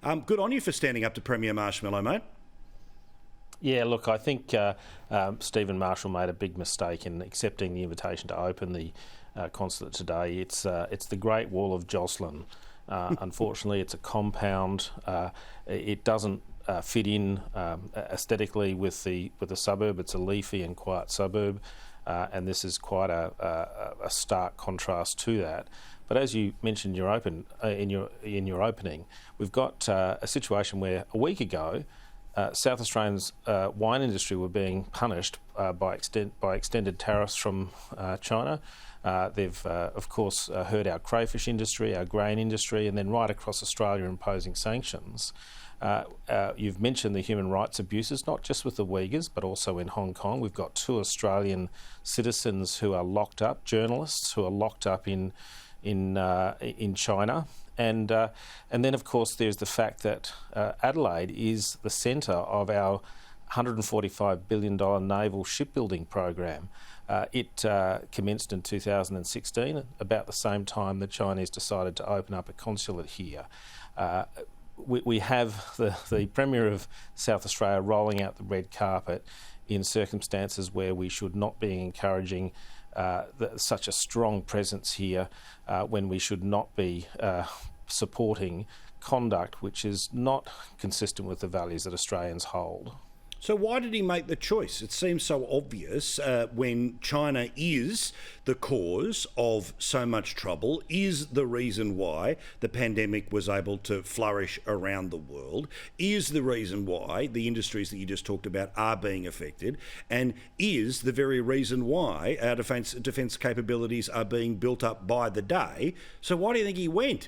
Good on you for standing up to Premier Marshmallow, mate. Yeah, look, I think Stephen Marshall made a big mistake in accepting the invitation to open the consulate today. It's the Great Wall of Joslin. Unfortunately, it's a compound. It doesn't fit in aesthetically with the suburb. It's a leafy and quiet suburb, and this is quite a stark contrast to that. But as you mentioned in your opening, we've got a situation where a week ago, South Australians' wine industry were being punished by extended tariffs from China. They've, of course, hurt our crayfish industry, our grain industry, and then right across Australia imposing sanctions. You've mentioned the human rights abuses, not just with the Uyghurs, but also in Hong Kong. We've got 2 Australian citizens who are locked up, journalists who are locked up in China. And then, of course, there's the fact that Adelaide is the centre of our $145 billion naval shipbuilding program. It commenced in 2016, about the same time the Chinese decided to open up a consulate here. We have the Premier of South Australia rolling out the red carpet in circumstances where we should not be encouraging such a strong presence here when we should not be supporting conduct which is not consistent with the values that Australians hold. So why did he make the choice? It seems so obvious when China is the cause of so much trouble, is the reason why the pandemic was able to flourish around the world, is the reason why the industries that you just talked about are being affected, and is the very reason why our defence capabilities are being built up by the day. So why do you think he went?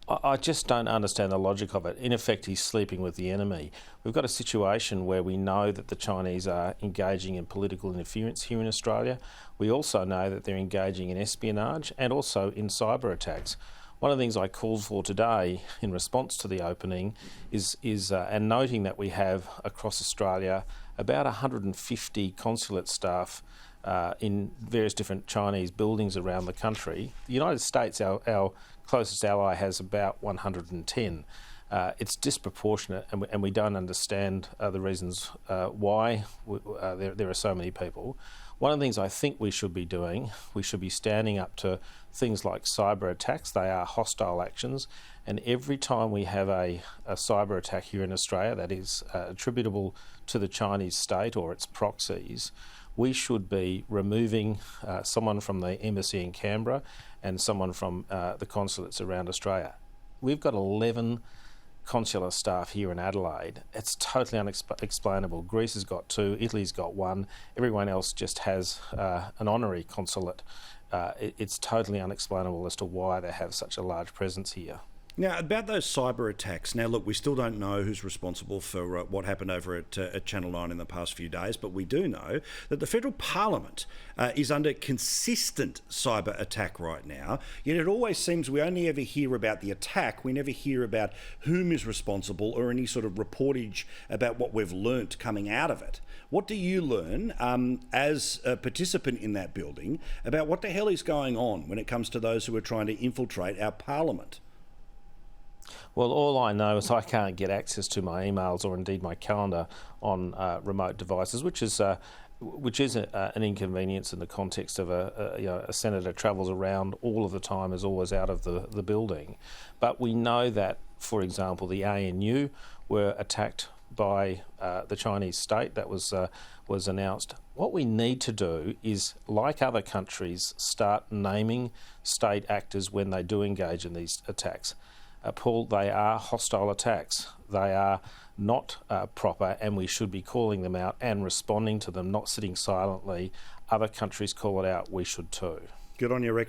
I just don't understand the logic of it. In effect, he's sleeping with the enemy. We've got a situation where we know that the Chinese are engaging in political interference here in Australia. We also know that they're engaging in espionage and also in cyber attacks. One of the things I called for today in response to the opening is and noting that we have across Australia about 150 consulate staff in various different Chinese buildings around the country. The United States, our closest ally, has about 110. It's disproportionate, and we don't understand the reasons why there are so many people. One of the things I think we should be doing, we should be standing up to things like cyber attacks. They are hostile actions, and every time we have a cyber attack here in Australia that is attributable to the Chinese state or its proxies, we should be removing someone from the embassy in Canberra and someone from the consulates around Australia. We've got 11 consular staff here in Adelaide. It's totally unexplainable. Greece has got 2, Italy's got 1, everyone else just has an honorary consulate. It's totally unexplainable as to why they have such a large presence here. Now, about those cyber attacks, now look, we still don't know who's responsible for what happened over at Channel 9 in the past few days, but we do know that the Federal Parliament is under consistent cyber attack right now, yet it always seems we only ever hear about the attack, we never hear about whom is responsible or any sort of reportage about what we've learnt coming out of it. What do you learn as a participant in that building about what the hell is going on when it comes to those who are trying to infiltrate our Parliament? Well, all I know is I can't get access to my emails or indeed my calendar on remote devices, which is an inconvenience in the context of a senator travels around all of the time, is always out of the building. But we know that, for example, the ANU were attacked by the Chinese state. That was announced. What we need to do is, like other countries, start naming state actors when they do engage in these attacks. Paul, they are hostile attacks. They are not proper, and we should be calling them out and responding to them, not sitting silently. Other countries call it out, we should too. Good on you, Rex.